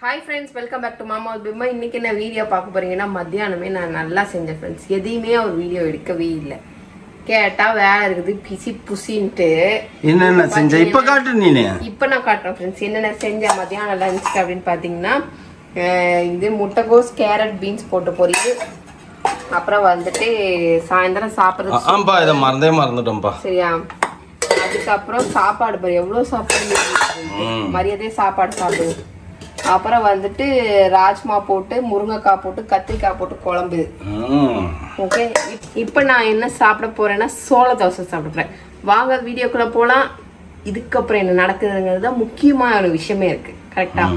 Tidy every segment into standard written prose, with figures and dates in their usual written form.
Hi friends, welcome back to மாமா பிம்மா. இன்னைக்கு என்ன வீடியோ பார்க்க போறீங்கன்னா, மத்தியானமே நான் நல்லா செஞ்சேன் ஃப்ரெண்ட்ஸ். எதையுமே ஒரு வீடியோ எடுக்கவே இல்லை. கேட்டா வேலை இருக்குது பிசி புசின்ட்டு. என்னென்ன செஞ்ச இப்ப காட்டு நீனே. இப்ப நான் காட்டுறேன் ஃப்ரெண்ட்ஸ் என்னென்ன செஞ்சேன் மத்தியானம் லஞ்சுக்கு அப்படின்னு பாத்தீங்கன்னா, இது முட்டைகோஸ் கேரட் பீன்ஸ் போட்டு பொரியல். அப்புறம் வந்துட்டு சாயந்தரம் சாப்பிட்றது. ஆம்பா இதை மறந்துட்டோம்ப்பா. சரியா? அதுக்கப்புறம் சாப்பாடு பாரு, எவ்வளவு சாப்பாடு மரியாதையே சாப்பாடு சாப்பிடுது. அப்புறம் வந்துட்டு ராஜ்மா போட்டு முருங்கைக்காய் போட்டு கத்திரிக்காய் போட்டு குழம்பு. ஓகே, இப்போ நான் என்ன சாப்பிட போறேன்னா சோள தோசை சாப்பிடுறேன். வாங்க வீடியோக்குள்ள போலாம். இதுக்கப்புறம் என்ன நடக்குதுங்கிறது தான் முக்கியமான விஷயமே இருக்கு. கரெக்டா?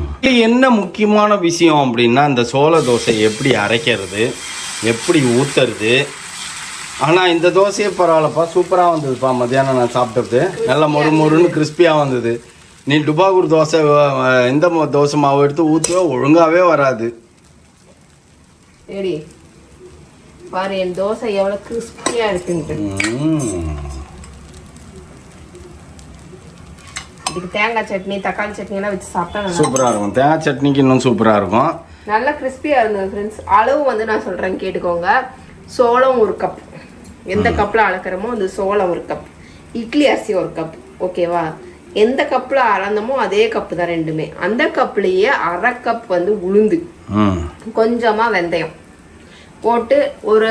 என்ன முக்கியமான விஷயம் அப்படின்னா, இந்த சோள தோசை எப்படி அரைக்கிறது, எப்படி ஊத்துறது. ஆனால் இந்த தோசையே பரவாயில்லப்பா, சூப்பராக வந்ததுப்பா. மத்தியானம் நான் சாப்பிட்டது நல்லா மொறுன்னு கிறிஸ்பியாக வந்தது. நீ டுபாகூர் தோசை இந்த தோசை மாவு எடுத்து ஊற்றுவ, ஒழுங்காகவே வராது. சரி பாரு, என் தோசை எவ்வளோ கிறிஸ்பியாக இருக்குன்ட்டு. இதுக்கு தேங்காய் சட்னி தக்காளி சட்னி எல்லாம் வச்சு சாப்பிட்டா சூப்பராக இருக்கும். தேங்காய் சட்னிக்கு இன்னும் சூப்பராக இருக்கும். நல்லா கிறிஸ்பியாக இருந்தது ஃப்ரெண்ட்ஸ். அளவு வந்து நான் சொல்கிறேன் கேட்டுக்கோங்க. சோளம் ஒரு கப், எந்த கப்பில் அளக்கிறோமோ அந்த சோளம் ஒரு கப், இட்லி அரிசி ஒரு கப். ஓகேவா? எந்த கப்பில் அளந்தமோ அதே கப்பு தான் ரெண்டுமே. அந்த கப்லேயே அரை கப் வந்து உளுந்து, கொஞ்சமாக வெந்தயம் போட்டு ஒரு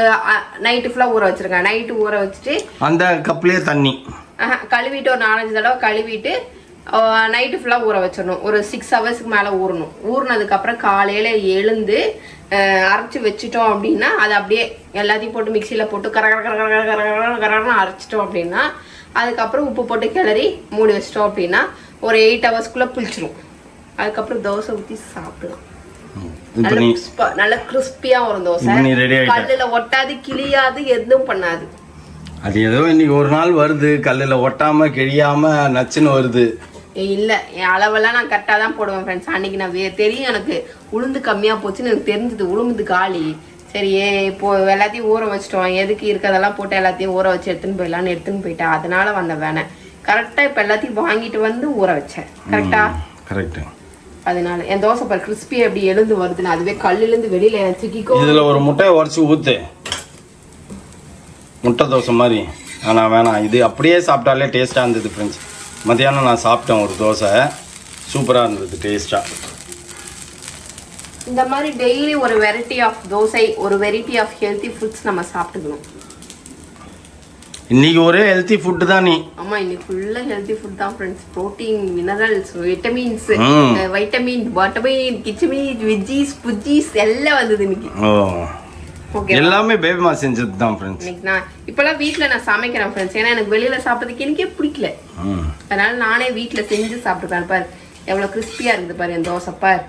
நைட்டு ஃபுல்லாக ஊற வச்சிருக்கேன். நைட்டு ஊற வச்சுட்டு அந்த கப்லேயே தண்ணி கழுவிட்டு ஒரு 4-5 தடவை கழுவிட்டு நைட்டு ஃபுல்லாக ஊற வச்சிடணும். ஒரு 6 ஹவர்ஸ்க்கு மேலே ஊறணும். ஊறினதுக்கப்புறம் காலையில் எழுந்து அரைச்சி வச்சுட்டோம் அப்படின்னா, அது அப்படியே எல்லாத்தையும் போட்டு மிக்சியில் போட்டு கரன்னு அரைச்சிட்டோம் அப்படின்னா, அதுக்கப்புறம் உப்பு போட்டு கிளறி மூடி வச்சிட்டோம் அப்படின்னா ஒரு 8 ஹவர்ஸ்க்குள்ளே புளிச்சிடும். அதுக்கப்புறம் தோசை ஊற்றி சாப்பிடலாம். நல்ல கிறிஸ்பியா வரும் தோசை. கல்லுல ஒட்டாது, கிளியாது, எதுவும் பண்ணாது. அது ஏதோ இன்னைக்கு ஒரு நாள் வருது, கல்லுல ஒட்டாம கிழியாம நச்சுன்னு வருது. இல்ல, என் அளவெல்லாம் நான் கரெக்டா தான் போடுவேன் ஃப்ரெண்ட்ஸ். அன்னைக்கு நான் தெரியும் எனக்கு உளுந்து கம்மியா போச்சுன்னு எனக்கு தெரிஞ்சது. உளுந்து காலி. சரி இப்போ எல்லாத்தையும் ஊற வச்சிட்டோம், எதுக்கு இருக்கிறதெல்லாம் போட்டு எல்லாத்தையும் ஊற வச்சு எடுத்துன்னு போயிட்டேன். அதனால வந்த வேணை கரெக்டா இப்ப எல்லாத்தையும் வாங்கிட்டு வந்து ஊற வச்சேன். கரெக்டா? கரெக்ட். அதனால என் தோசை பாரு கிறிஸ்பி எப்படி எழுந்து வருதுன்னு. அதுவே கல்லுல இருந்து வெளியில தூக்கிக்கோ. இதுல ஒரு முட்டையை உடச்சி ஊத்து, முட்டை தோசை மாதிரி. ஆனால் வேணாம், இது அப்படியே சாப்பிட்டாலே டேஸ்ட்டாக இருந்தது ஃப்ரெண்ட்ஸ். மத்தியானம் நான் சாப்பிட்டேன் ஒரு தோசை, சூப்பராக இருந்தது டேஸ்ட்டாக. இந்த மாதிரி டெய்லி ஒரு வெரைட்டி ஆஃப் தோசை, ஒரு வெரைட்டி ஆஃப் ஹெல்த்தி ஃபுட்ஸ் நம்ம சாப்பிட்டுக்கணும். இன்னைக்கு ஒரே ஹெல்த்தி ஃபுட்டு தான் நீ. ஆமா, இன்னைக்கு ஃபுல்லா ஹெல்த்தி ஃபுட் தான் friends. Protein, minerals, vitamins, vitamin, கிச்சமின், வெஜ்ஜீஸ், புஜ்ஜீஸ் எல்லாம் வந்தது இன்னைக்கு. எல்லாமே பேபிமா செஞ்சது தான் ஃப்ரெண்ட்ஸ். இன்னைக்கு நான் இப்பெல்லாம் வீட்டில் நான் சமைக்கிறேன் ஃப்ரெண்ட்ஸ். ஏன்னா எனக்கு வெளியில சாப்பிட்றதுக்கு எனக்கே பிடிக்கல. அதனால நானே வீட்டில் செஞ்சு சாப்பிட்டுருக்கேன். பாரு எவ்வளோ கிறிஸ்பியா இருக்குது பாரு என் தோசை. பாரு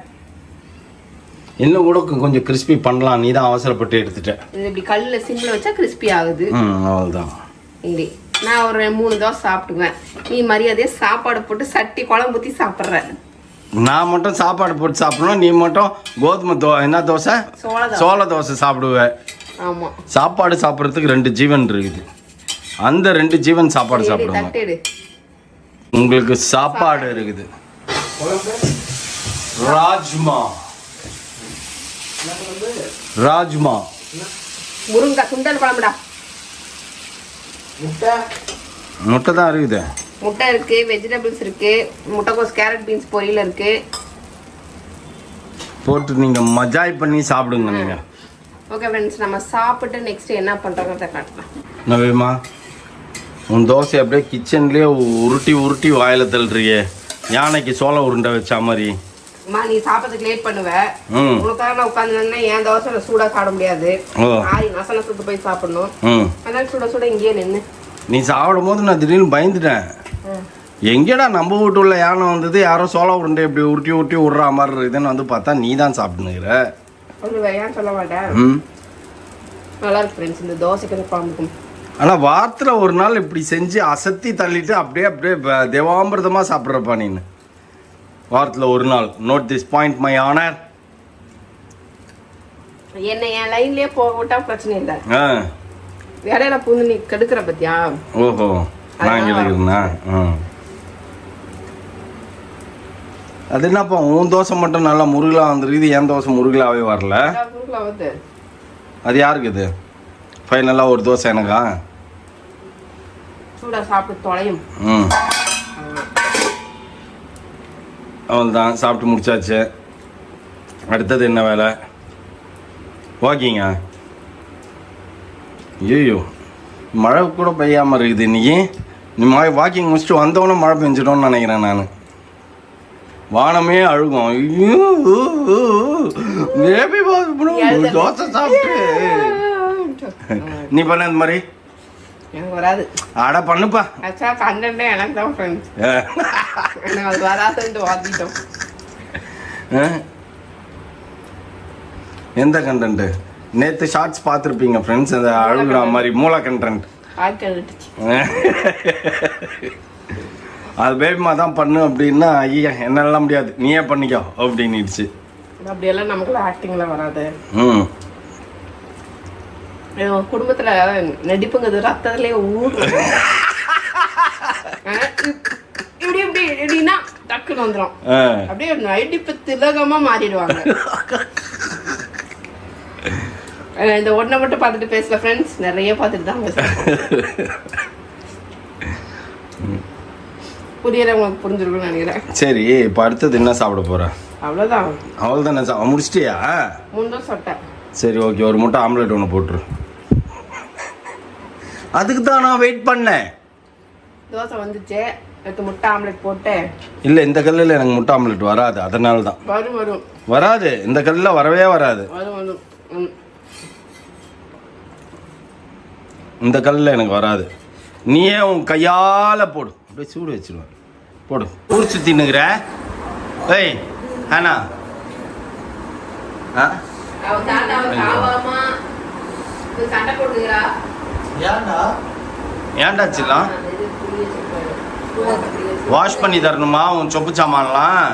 இன்னும் கூட கொஞ்சம் கிறிஸ்பி பண்ணலாம், நீ தான் அவசரப்பட்டு எடுத்துட்ட. இது இப்படி கல்லில் சிம்மில் வச்சா கிறிஸ்பி ஆகுது. அவ்வளோதான். இங்கே நான் ஒரு 3 தோசை சாப்பிட்டுக்குவேன். நீ மரியாதையே சாப்பாடு போட்டு சட்டி குழம்பு ஊற்றி சாப்பிட்ற. நான் மட்டும் சாப்பாடு போட்டு சாப்பிடணும், நீ மட்டும் கோதுமை என்ன தோசை, சோள தோசை சாப்பிடுவேன். ஆமாம், சாப்பாடு சாப்பிட்றதுக்கு 2 ஜீவன் இருக்குது. அந்த 2 ஜீவன் சாப்பாடு சாப்பிடுவாங்க. உங்களுக்கு சாப்பாடு இருக்குது. ராஜ்மா முருங்கை சுண்டல் குழம்புடா. முட்டை தான் இருக்குது. முட்டை இருக்கு, வெஜிடபிள்ஸ் இருக்கு, முட்டைகோஸ் கேரட் பீன்ஸ் பொரியல் இருக்கு. போட்டு நீங்க மஜாய் பண்ணி சாப்பிடுங்க நீங்க. ஓகே ஃப்ரெண்ட்ஸ், நம்ம சாப்பிட்டு நெக்ஸ்ட் என்ன பண்றோங்கிறத காட்டலாம். நவீமா, உன் தோசை அப்படியே கிச்சன்லயே உருட்டி வாயில தள்ளுறியே, யானைக்கு சோள உருண்டை வச்ச மாதிரி. நீ சாப்பிட்றதுக்கு லேட் பண்ணுவ. உனக்காக நான் உட்காந்து என் தோசை சூடா சாப்பிட முடியாது. நசன சுட்டு போய் சாப்பிடணும். அதனால சுட இங்கேயே நின்று நீ சாப்பிடும் போது நான் திடீர்னு பயந்துட்டேன். எங்கேடா நம்ம வீட்டு உள்ள யானை வந்தது, யாரோ சோள உருண்டை இப்படி உருட்டி விடுற மாதிரி இருக்குதுன்னு வந்து பார்த்தா நீ தான் சாப்பிட்டுனுக்கிற. ஏன் சொல்ல மாட்டேன். நல்லா இருக்கு ஃப்ரெண்ட்ஸ் இந்த தோசைக்கு குழம்புக்கும். ஆனால் வாரத்தில் ஒரு நாள் இப்படி செஞ்சு அசத்தி தள்ளிட்டு அப்படியே தேவாமிர்தமாக சாப்பிட்றப்பா நீ. வாரத்தில் ஒரு நாள். Note this point my honour. என்ன என் லைன்லயே போக விட்டா பிரச்சனை இல்லை. இடையில பூந்து நீ கெடுக்கிற பத்தியா. ஓஹோ, நான் கெடுக்கிறேன்னா. அது என்னப்பா உன் தோசை மட்டும் நல்லா முருகலாக வந்துருக்குது, என் தோசை முருகலாகவே வரல. அது யாருக்கு இது ஃபைனலாக ஒரு தோசை எனக்கா? சூடாக சாப்பிட்டு தொலையும். அவள்தான் சாப்பிட்டு முடிச்சாச்சு. அடுத்தது என்ன வேலை? வாக்கிங்க. ஐயோ மழை கூட பெய்யாமல் இருக்குது இன்னைக்கு. நீ வாக்கிங் முடிச்சுட்டு வந்தவொடனே மழை பெஞ்சிடும்னு நினைக்கிறேன் நான். வானமே அழுகும். தோசை சாப்பிட்டு நீ பண்ண இந்த மாதிரி எனக்கு வராது. அட பண்ணுப்பா. ஆக்சுவலா கண்டென்ட்டே எனக்கு தான் ஃப்ரெண்ட்ஸ். எனக்கு அது வராதுன்ட்டு வாத்திட்டோம். எந்த கண்டென்ட்? நேற்று ஷார்ட்ஸ் பார்த்துருப்பீங்க ஃப்ரெண்ட்ஸ், அந்த அழுகுற மாதிரி மூல கண்டென்ட். அது பேபிமா தான் பண்ணு அப்படின்னா ஐயா என்னால முடியாது நீயே பண்ணிக்கோ அப்படின்னுடுச்சு. அப்படியெல்லாம் நமக்குள்ள ஆக்டிங்ல வராது. குடும்பத்துல நடிப்புங்கிறது ரத்தத்திலேயே ஊறும். இப்படி இப்படி எப்படின்னா டக்குன்னு வந்துடும். அப்படியே நடிப்பு திலகமா மாறிடுவாங்க. இந்த ஒன்றை மட்டும் பார்த்துட்டு பேசல ஃப்ரெண்ட்ஸ், நிறைய பார்த்துட்டு தான் பேசுறேன். புரியறவங்களுக்கு புரிஞ்சிருக்கும்னு நினைக்கிறேன். சரி, இப்போ அடுத்தது என்ன சாப்பிட போற? அவ்வளோதான். அவ்வளோதான் முடிச்சிட்டியா? முன்னும் சொட்டேன். சரி ஓகே, ஒரு முட்டை ஆம்லெட் ஒன்று போட்டுரு. அதுக்கு தான் நான் வெயிட் பண்ணேன். தோசை வந்துச்சு, எடுத்து முட்டை ஆம்லெட் போட்டேன். இல்லை இந்த கல்லில் எனக்கு முட்டை ஆம்லெட் வராது, அதனால தான். வரும் வராது, இந்த கல்லில் வரவே வராது. வரும். இந்த கல்லில் எனக்கு வராது. நீயே உன் கையால் போடு, அப்படியே சூடு வச்சிருவேன். போடு. ஊர் சுற்றி நிற்கிற. ஏய் ஆனா ஏன்டா சில்லாம் வாஷ் பண்ணி தரணுமா உன் சொப்பு சாமான்லாம்?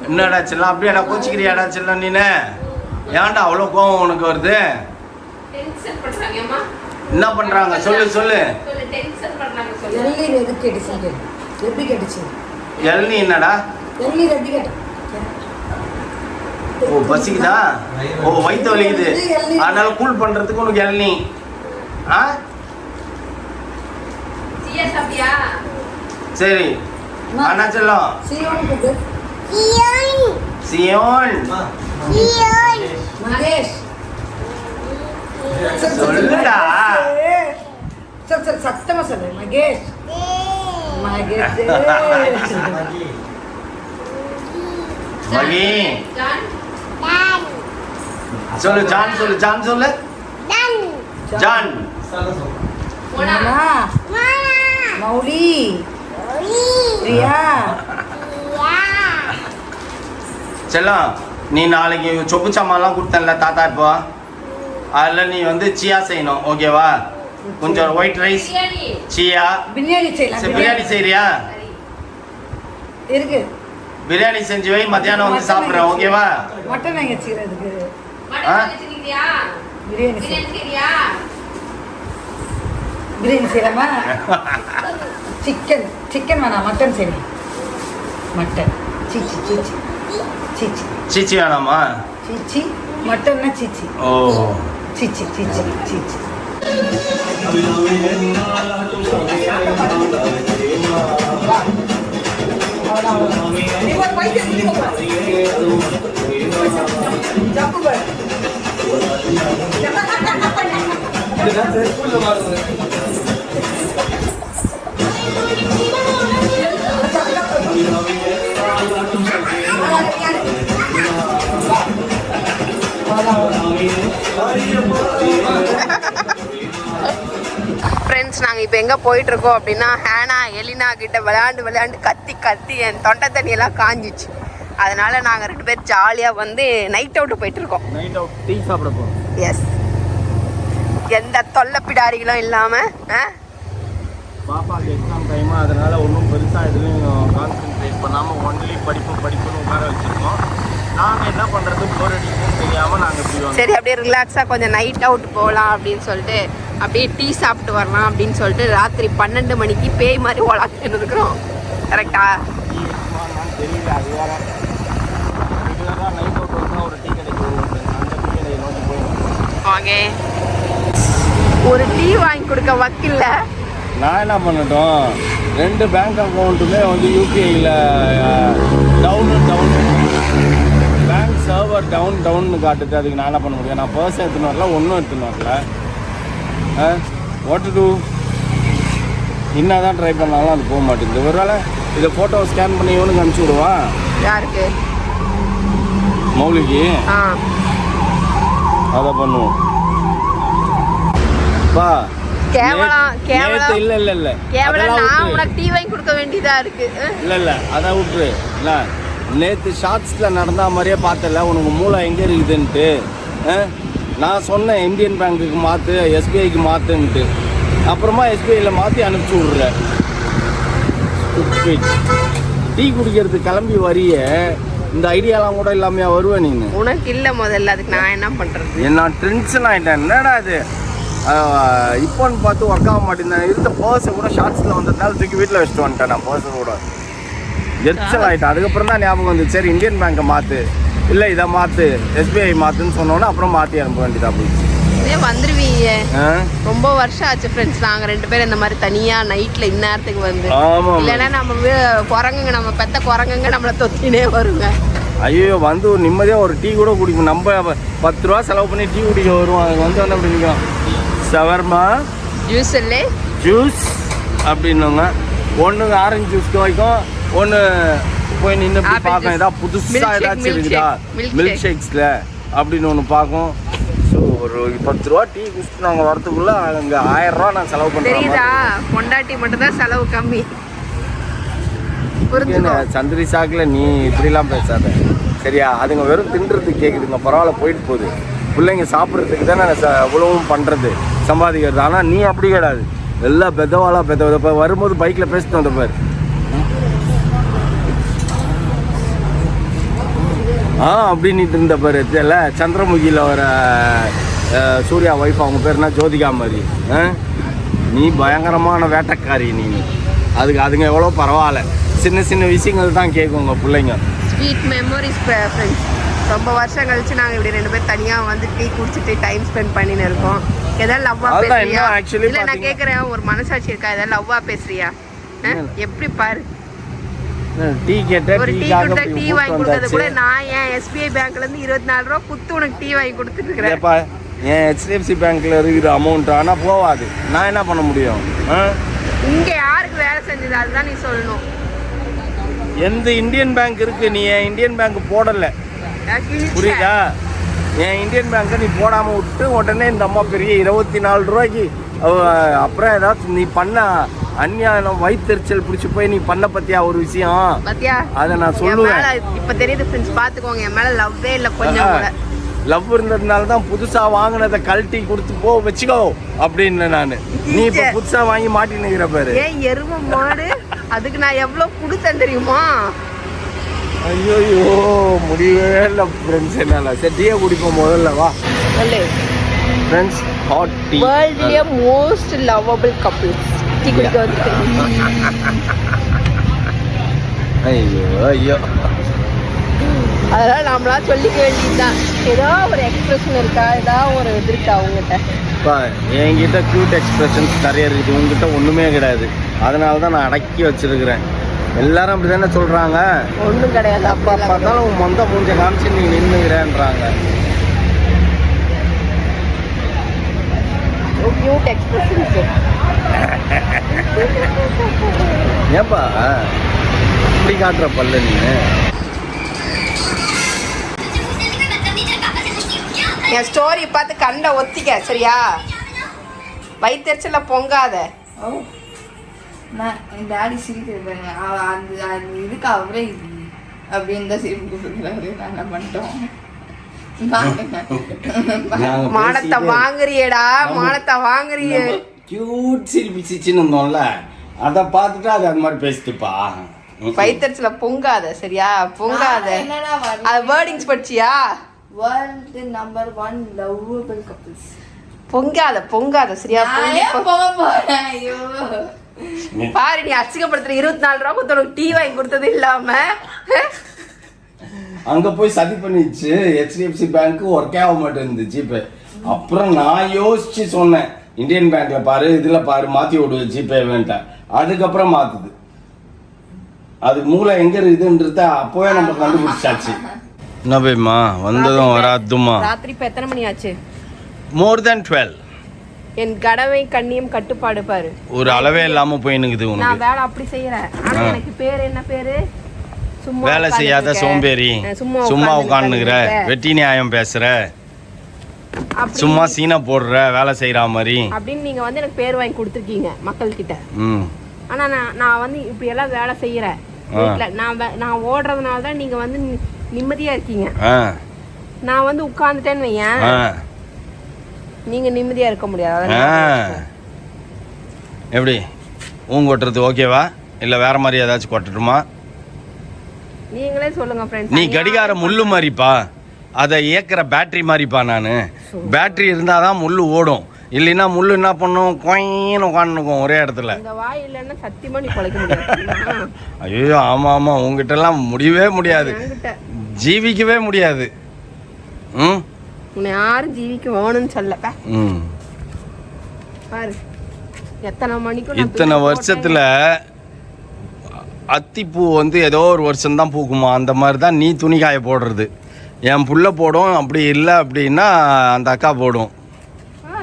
என்னடா செல்லம் அப்படியாடா கோச்சிக்கிறியாடா செல்லம் நீனு? ஏன்டா அவ்வளோ கோவம் உனக்கு வருது? என்ன பண்றாங்க சொல்லு. இளநீ என்னடா? ஓ பசிக்குதா? ஓ வயிற்று வலிக்குது, அதனால கூல் பண்றதுக்கு உனக்கு இளநீ. சரி அண்ணா செல்லம். சியோன் சொல்லுடா. சத்தமா சொல்லு. மகேஷ் மகி சொல்லு. ஜான் சொல்லு. ஜான் மௌலி ரியா. செல்லம் நீ நாளைக்கு சொப்பு சாமான்லாம் கொடுத்தல தாத்தா, இப்போ அதில் நீ வந்து சியா செய்யணும் ஓகேவா? கொஞ்சம் ஒயிட் ரைஸ் சியா பிரியாணி செய்யலாம். பிரியாணி செய்யறியா? இருக்கு, பிரியாணி செஞ்சு வை, மத்தியானம் வந்து சாப்பிட்றேன் ஓகேவா? மட்டன் எங்க செய்யறதுக்கு? பிரியாணி செய்யலாமா? சிக்கன் வேணாம், மட்டன் செய்யணும். மட்டன் சீச்சி வேணாமா? சீச்சி மட்டன்னா சீச்சி. ஓ சீச்சி. ஃப்ரெண்ட்ஸ் நாங்கள் இப்போ எங்கே போயிட்டுருக்கோம் அப்படின்னா, ஹேனா எலினா கிட்ட விளையாண்டு கத்தி என் தொண்டை தண்ணியெல்லாம் காஞ்சிச்சு. அதனால நாங்கள் 2 பேர் ஜாலியாக வந்து நைட் அவுட்டு போயிட்டுருக்கோம். நைட் அவுட் டீ சாப்பிட போகிறோம். எஸ், எந்த தொல்லை பிடாரிகளும் இல்லாமல். பாப்பாக்கு எக்ஸாம் டைமு, அதனால் ஒன்றும் பெருசாக எதுலையும் கான்சென்ட்ரேட் பண்ணாமல் ஒன்லி படிப்புன்னு உட்கார வச்சுருக்கோம். நாங்கள் என்ன பண்ணுறது போர் அடிக்குன்னு தெரியாமல் நாங்கள் இப்படி வந்தோம். சரி அப்படியே ரிலாக்ஸாக கொஞ்சம் நைட் அவுட் போகலாம் அப்படின்னு சொல்லிட்டு அப்படியே டீ சாப்பிட்டு வரலாம் அப்படின்னு சொல்லிட்டு ராத்திரி 12 மணிக்கு பேய் மாதிரி ஓலாக்கின்னு இருக்கிறோம். கரெக்டா? தெரியல, அது வேற. ரெகுலராக நைட் அவுட் வந்து ஒரு டீ கடைக்கு வருவோம். அந்த டீ கடையை நோக்கி போயிடுவோம். ஓகே, ஒரு டீ வாங்கி கொடுக்க வக்கில்ல. நான் என்ன பண்ணட்டும், 2 பேங்க் அக்கௌண்ட்டுமே வந்து யூபிஐயில் டவுனு பேங்க் சர்வர் டவுன்னு காட்டுது. அதுக்கு நான் என்ன பண்ண முடியும்? நான் பர்ஸ் எடுத்துன்னு வரல, ஒன்றும் எடுத்துன்னு வரல. What to do? என்ன தான் ட்ரை பண்ணாலும் அது போக மாட்டேங்குது. ஒருவேளை இதை ஃபோட்டோ ஸ்கேன் பண்ணி இவனுக்கு அனுப்பிச்சி விடுவான். யாருக்கு? மௌலிக்கு. அதை பண்ணுவோம். பா கேவலம் கேவலம். இல்ல கேவலம். நான் உனக்கு டீ வாங்கி கொடுக்க வேண்டியதா இருக்கு. இல்ல அதை விட்டுரு. இல்ல நேற்று ஷார்ட்ஸ்ல நடந்த மாதிரியே பார்த்தல, உனக்கு மூளை எங்க இருக்குதுன்ட்டு. நான் சொன்னேன் இந்தியன் பேங்க்குக்கு மாத்து, எஸ்பிஐக்கு மாத்துன்ட்டு. அப்புறமா எஸ்பிஐல மாத்தி அனுப்பிச்சு விடுற. டீ குடிக்கிறதுக்கு கிளம்பி வரிய இந்த ஐடியாலாம் கூட இல்லாமையா வருவேன் நீங்க? உனக்கு இல்ல முதல்ல, அதுக்கு நான் என்ன பண்றது? நான் டென்ஷன் ஆயிட்டேன். என்னடா இது இப்போன்னு பார்த்து ஒர்க் ஆக மாட்டேன். இருந்த பர்ஸை கூட ஷார்ட்ஸில் வந்ததுனால தூக்கி வீட்டில் வச்சுட்டு வந்துட்டேன். நான் பர்ஸை கூட எரிச்சல் ஆகிட்டேன். அதுக்கப்புறம் தான் ஞாபகம் வந்து, சரி இந்தியன் பேங்கை மாற்று, இல்லை இதை மாற்று, எஸ்பிஐ மாற்றுன்னு சொன்னோன்னே அப்புறம் மாற்றி அனுப்ப வேண்டியதா போயிடுச்சு. வந்துருவீங்க. ரொம்ப வருஷம் ஆச்சு ஃப்ரெண்ட்ஸ், நாங்கள் 2 பேரும் இந்த மாதிரி தனியாக நைட்டில் இந்நேரத்துக்கு வந்து. இல்லைன்னா நம்ம குரங்குங்க, நம்ம பெத்த குரங்குங்க நம்மளை தொத்தினே வருங்க. ஐயோ, வந்து ஒரு நிம்மதியாக ஒரு டீ கூட குடிக்கும். நம்ம 10 ரூபா செலவு பண்ணி டீ குடிக்க வருவோம். அதுக்கு வந்து அப்படி நிற்கும். சவர்மா ஜூஸ் இல்லை, ஜூஸ் அப்படின்னுங்க. ஒன்று ஆரஞ்சு ஜூஸ் வைக்கும், ஒன்று போய் நின்று பார்க்கும். ஏதாவது புதுசாக ஏதாச்சும் இருக்குதா மில்க் ஷேக்ஸில் அப்படின்னு ஒன்று பார்க்கும். ஸோ ஒரு 10 ரூபா டீ குடிச்சுட்டு நாங்கள் வரதுக்குள்ள அங்கே 1000 ரூபா நான் செலவு பண்ணுறேன். பொண்டாட்டி மட்டும் தான் செலவு கம்மி. சந்திரி சாக்கில் நீ இப்படிலாம் பேசாத சரியா? அதுங்க வெறும் தின்றதுக்கு கேட்குதுங்க, பரவாயில்ல போயிட்டு போகுது. பிள்ளைங்க சாப்பிட்றதுக்கு தான் நான் உழவும் பண்ணுறது, சம்பாதிக்கிறது. ஆனால் நீ அப்படி கிடையாது. எல்லாம் பெதவாளா இப்போ வரும்போது பைக்கில் பேசிட்டு வந்த பாரு. அப்படின்ட்டு இருந்த பாரு. தெரியல, சந்திரமுகியில் வர சூர்யா ஒய்ஃப், அவங்க பேர்னா ஜோதிகா மாதிரி. நீ பயங்கரமான வேட்டைக்காரி நீ. அதுங்க எவ்வளோ பரவாயில்ல, சின்ன சின்ன விஷயங்கள் தான் கேட்குங்க பிள்ளைங்க. Sweet memories friends. ரொம்ப வருஷம் கழிச்சு நாங்கள் இப்படி 2 பேர் தனியாக வந்து டீ குடிச்சிட்டு டைம் ஸ்பெண்ட் பண்ணின்னு இருக்கோம். ஏதாவது லவ்வா பேசுறியா? இல்லை நான் கேட்குறேன், ஒரு மனசாட்சி இருக்கா? ஏதாவது லவ்வா பேசுறியா? எப்படி பாரு, டீ கேட்ட ஒரு டீ கொடுத்தா டீ வாங்கி கொடுத்தது கூட நான் ஏன் எஸ்பிஐ பேங்க்ல இருந்து 24 ரூபா குத்து உனக்கு டீ வாங்கி கொடுத்துட்டு இருக்கிறேன். என் ஹெச்டிஎஃப்சி பேங்க்ல இருக்கிற அமௌண்ட் ஆனால் போவாது. நான் என்ன பண்ண முடியும்? இங்க யாருக்கு வேலை செஞ்சது அதுதான் நீ சொல்லணும். எந்த இந்தியன் பேங்க் இருக்கு? நீ என் இந்தியன் பேங்க் போடல, புரியுதா? என் இந்தியன் பேங்கை நீ போடாமல் விட்டு உடனே இந்த அம்மா பெரிய 24 ரூபாய்க்கு அப்புறம் ஏதாச்சும் நீ பண்ண அந்நியாயம் வயிற்றுச்சல் பிடிச்சி போய் நீ பண்ண பத்தியா ஒரு விஷயம் பத்தியா? அதை நான் சொல்லுவேன். இப்ப தெரியுது ஃப்ரெண்ட்ஸ், பாத்துக்கோங்க, என் மேல லவ்வே இல்ல கொஞ்சம் கூட. லவ் இருந்ததுனால தான் புதுசா வாங்கினதை கழட்டி கொடுத்து போ வச்சுக்கோ அப்படின்னு நான். நீ இப்ப புதுசா வாங்கி மாட்டினுக்கிற பாரு. ஏன் எரும மாடு, அதுக்கு நான் எவ்வளவு கொடுத்தேன் தெரியுமா? ஐயோ முடியவே இல்லை ஃப்ரெண்ட்ஸ். என்னால சரி டீயை குடிப்போம் முதல்ல. வா ஃப்ரெண்ட்ஸ், ஹாட் டீ. வேர்ல்ட்லயே மோஸ்ட் லவ்வபிள் கப்பிள்ஸ் டீ குடிக்க வந்து. ஐயோ அதனால நம்மளா சொல்லிக்க வேண்டியதுதான். ஏதோ ஒரு எக்ஸ்பிரஷன் இருக்கா, ஏதாவது ஒரு இது இருக்கா உங்ககிட்ட? என்கிட்ட க்யூட் எக்ஸ்பிரஷன்ஸ் நிறைய இருக்குது, உங்ககிட்ட ஒன்றுமே கிடையாது. அதனால தான் நான் அடக்கி வச்சிருக்கிறேன். எல்லாரும் அப்படி தானே சொல்கிறாங்க. ஒன்றும் கிடையாது. அப்போ பார்த்தாலும் உன் மொந்த மூஞ்ச காமிச்சு நீ நின்றுக்கிறேன்றாங்க. க்யூட் எக்ஸ்பிரஷன்ஸ் ஏன்பா இப்படி காட்டுற பல்ல நீ? என் ஸ்டோரி பார்த்து கண்ட ஒத்திக்க சரியா? வயிற்றுச்சல பொங்காத. நான் என் டாடி சிரிக்கிறது அந்த இதுக்கு அவரே அப்படின்னு தான் சிரிப்பு கொடுக்குறாரு. நான் என்ன பண்ணிட்டோம்? மானத்தை வாங்குறியடா, மானத்தை வாங்குறிய. கியூட் சிரிப்பு சிரிச்சுன்னு இருந்தோம்ல, அதை பார்த்துட்டு அது அந்த மாதிரி பேசிட்டுப்பா. வயிற்றுல பொங்காத சரியா, பொங்காத. என்னடா அது வேர்டிங்ஸ் படிச்சியா? World number 1 lovable couples. பொங்காத பொங்காத சரியா, ஐயோ பாரு நீ அசிங்கப்படுத்துற. 24 ரூபா கொடுத்து டீ வாங்கி கொடுத்தது இல்லாம அங்க போய் சதி பண்ணிச்சு. HDFC பேங்க் ஒர்க் ஆக மாட்டேங்குது ஜிபே. அப்புறம் நான் யோசிச்சு சொன்னேன், இந்தியன் பேங்க்ல பாரு, இதுல பாரு, மாத்தி விடுவேன் ஜிபே வேண்டாம். அதுக்கப்புறம் மாத்துது. அது மூளை எங்க இருக்குதுன்றத அப்பவே நம்ம கண்டுபிடிச்சாச்சு. என்ன பேமா வந்ததும் வராதுமா. ராத்திரி இப்ப எத்தனை மணி ஆச்சு? மோர் தென் 12. என் கடமை கண்ணியம் கட்டுப்பாடு பாரு, ஒரு அளவே இல்லாம போயினுக்குது நான் உனக்கு. வேலை அப்படி செய்யறேன். ஆனா எனக்கு பேரு என்ன பேரு? சும்மா வேலை செய்யாத சோம்பேறி, சும்மா உட்காந்துக்கிற, வெட்டி நியாயம் பேசுற, சும்மா சீனை போடுற, வேலை செய்யற மாதிரி அப்படின்னு நீங்க வந்து எனக்கு பேர் வாங்கி கொடுத்துருக்கீங்க மக்கள் கிட்ட. ம். ஆனா நான் வந்து இப்படி எல்லாம் வேலை செய்யறேன் வீட்டுல. நான் ஓடுறதுனால தான் நீங்க வந்து நிம்மதியா இருக்கீங்க. நான் வந்து உட்கார்ந்துட்டேன்னு வையேன், நீங்க நிம்மதியா இருக்க முடியாது. எப்படி ஊன் கொட்டுறது ஓகேவா இல்ல வேற மாதிரி ஏதாச்சும் கொட்டட்டுமா? நீங்களே சொல்லுங்க ஃப்ரெண்ட்ஸ். நீ கடிகார முள்ளு மாதிரிப்பா, அதை இயக்குற பேட்டரி மாதிரிப்பா. நான் பேட்டரி இருந்தாதான் முள்ளு ஓடும், இல்லைன்னா முள்ளு என்ன பண்ணும், கொயின்னு உட்காந்துக்கும் ஒரே இடத்துல. இந்த வாய் இல்லைன்னா சத்தியமா நீ குலைக்க முடியாது. ஐயோ ஆமா ஆமா, உங்ககிட்ட எல்லாம் முடியவே முடியாது, ஜீவிக்கவே முடியாது. ம், உன்னை யாரும் ஜீவிக்க வேணும்னு சொல்ல. ம், பாரு எத்தனை மணிக்கு இத்தனை வருஷத்துல அத்திப்பூ வந்து ஏதோ ஒரு வருஷம் தான் பூக்குமா, அந்த மாதிரி தான் நீ துணி காய போடுறது. என் புள்ள போடும், அப்படி இல்லை அப்படின்னா அந்த அக்கா போடும்.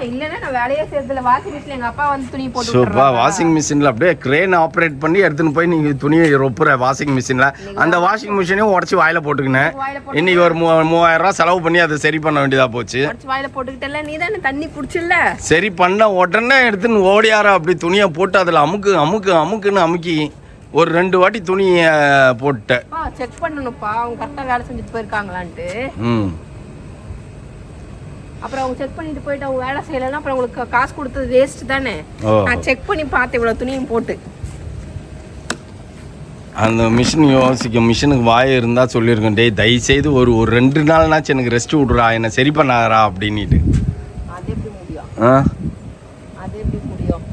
இல்லைன்னா நான் வேலையே செய்யறதுல வாஷிங் மிஷின் எங்க அப்பா வந்து துணி போட்டு சூப்பா வாஷிங் மிஷினில் அப்படியே கிரேன் ஆப்ரேட் பண்ணி எடுத்துன்னு போய் நீங்கள் துணியை ரொப்புற வாஷிங் மிஷினில். அந்த வாஷிங் மிஷினையும் உடச்சி வாயில போட்டுக்கினேன். இன்னைக்கு ஒரு 3000 ரூபா செலவு பண்ணி அதை சரி பண்ண வேண்டியதா போச்சு. வாயில போட்டுக்கிட்டல, நீ தானே தண்ணி குடிச்சில்ல. சரி பண்ண உடனே எடுத்துன்னு ஓடியாரா அப்படி துணியை போட்டு அதில் அமுக்கு அமுக்கு அமுக்குன்னு அமுக்கி ஒரு 2 வாட்டி துணியை போட்டேன். செக் பண்ணணும்ப்பா அவங்க கரெக்டாக வேலை செஞ்சுட்டு போயிருக்காங்களான்ட்டு. அப்புறம் அவங்க செக் பண்ணிட்டு போயிட்டு அவங்க வேலை செய்யலைன்னா அப்புறம் உங்களுக்கு காசு கொடுத்தது வேஸ்ட் தானே. நான் செக் பண்ணி பார்த்தேன் இவ்வளோ துணியும் போட்டு. அந்த மிஷின் யோசிக்க, மிஷினுக்கு வாய் இருந்தால் சொல்லியிருக்கேன், டேய் தயவுசெய்து ஒரு 2 நாள்னாச்சும் எனக்கு ரெஸ்ட் விட்றா, என்னை சரி பண்ணாரா அப்படின்ட்டு. அது எப்படி முடியும்? அது எப்படி முடியும்?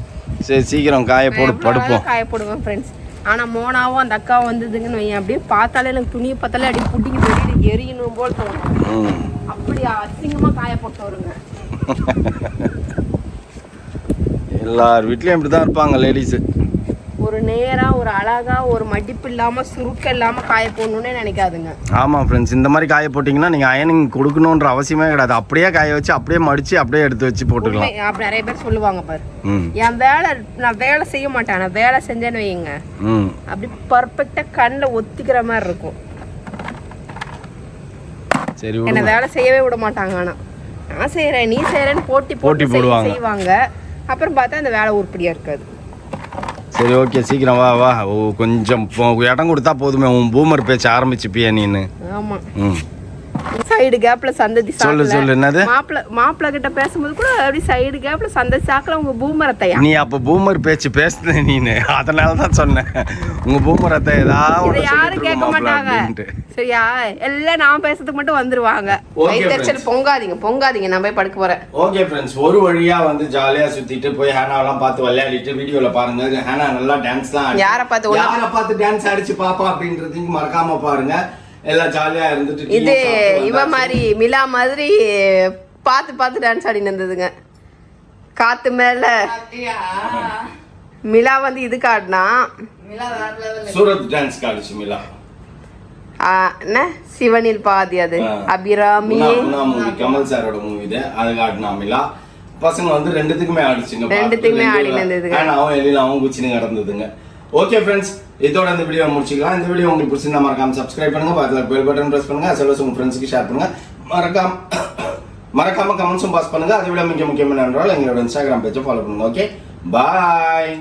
சரி சீக்கிரம் காய போடு, படுப்போம். காய போடுவேன் ஃப்ரெண்ட்ஸ். ஆனால் மோனாவும் அந்த அக்காவும் வந்ததுங்கன்னு வையன், அப்படியே பார்த்தாலே எனக்கு துணியை பார்த்தாலே அப்படியே புட்டிக்கு வெளியிட்டு எரியணும் போல் தோணும். அப்படி அசிங்கமாக காய போட்டு வருங்க. எல்லார் வீட்லேயும் இப்படி தான் இருப்பாங்க லேடிஸு. ஒரு நேராக ஒரு அழகாக ஒரு மடிப்பு இல்லாமல் சுருக்க இல்லாமல் காய போடணுன்னே நினைக்காதுங்க. ஆமாம் ஃப்ரெண்ட்ஸ், இந்த மாதிரி காய போட்டிங்கன்னா நீங்கள் அயனிங் கொடுக்கணுன்ற அவசியமே கிடையாது. அப்படியே காய வச்சு அப்படியே மடித்து அப்படியே எடுத்து வச்சு போட்டுக்கலாம். அப்படி நிறைய பேர் சொல்லுவாங்க பாரு. என் வேலை நான் வேலை செய்ய மாட்டேன், நான் வேலை செஞ்சேன்னு வையுங்க அப்படி பர்ஃபெக்டாக கண்ணில் ஒத்திக்கிற மாதிரி இருக்கும். சரி, என்ன வேலை செய்யவே விட மாட்டாங்க. ஆனால் நான் செய்கிறேன் நீ செய்கிறேன்னு போட்டி போடுவாங்க. செய்வாங்க. அப்புறம் பார்த்தா அந்த வேலை உருப்படியாக இருக்காது. சரி ஓகே, சீக்கிரம் வா வா. கொஞ்சம் இடம் கொடுத்தா போதுமே, உன் பூமர் பேச்ச ஆரம்பிச்சுப்பியா நீனு. ஆமா, சைடு கேப்ல சந்ததி சொல்லு சொல்லு. என்னது? மாப்பிள்ள கிட்ட பேசும்போது கூட அப்படி சைடு கேப்ல சந்ததி சாக்கல உங்க பூமர் அத்தையா. நீ அப்ப பூமர் பேச்சு பேசுன நீனு, அதனால தான் சொன்னேன் உங்க பூமர் அத்தை ஏதாவது யாரும் கேட்க மாட்டாங்க. சரியா, எல்லாம் நான் பேசுறதுக்கு மட்டும் வந்துருவாங்க. வயித்தெரிச்சல் பொங்காதீங்க நான் போய் படுக்க போறேன். ஓகே ஃப்ரெண்ட்ஸ், ஒரு வழியா வந்து ஜாலியா சுத்திட்டு போய் ஹேனாவெல்லாம் பார்த்து விளையாடிட்டு வீடியோல பாருங்க. ஹேனா நல்லா டான்ஸ் தான், யாரை பார்த்து டான்ஸ் ஆடிச்சு பாப்பா அப்படின்றதுக்கு மறக்காம பாருங்க. எல்லாம் ஜாலியா இருந்துட்டு இது இவ மாதிரி மிலா மாதிரி பார்த்து டான்ஸ் ஆடி இருந்ததுங்க. காத்து மேல மிலா வந்து இது காட்டினா சூரத் டான்ஸ் காடிச்சு மிலா. என்ன சிவனில் பாதி அது அபிராமி மூவி, கமல் சாரோட மூவி இது, அது காட்டினா மிலா. பசங்க வந்து ரெண்டுத்துக்குமே ஆடிச்சுங்க, ரெண்டுத்துக்குமே ஆடி இருந்ததுங்க. அவன் எல்லாம் குச்சின்னு கிடந்ததுங்க. ஓகே ஃப்ரெண்ட்ஸ், இதோட இந்த வீடியோ முடிச்சுக்கலாம். இந்த வீடியோ உங்களுக்கு பிடிச்சிருந்தா மறக்காம சப்ஸ்கிரைப் பண்ணுங்க, பக்கத்துல பெல் பட்டன் பிரஸ் பண்ணுங்க, அசல்வாஸ் உங்க ஃப்ரெண்ட்ஸ்க்கு ஷேர் பண்ணுங்க, மறக்காம கமெண்ட்ஸும் பாஸ் பண்ணுங்க. அதை விட மிக முக்கியமான எங்களோட இன்ஸ்டாகிராம் பேஜை ஃபாலோ பண்ணுங்க. ஓகே, பாய்.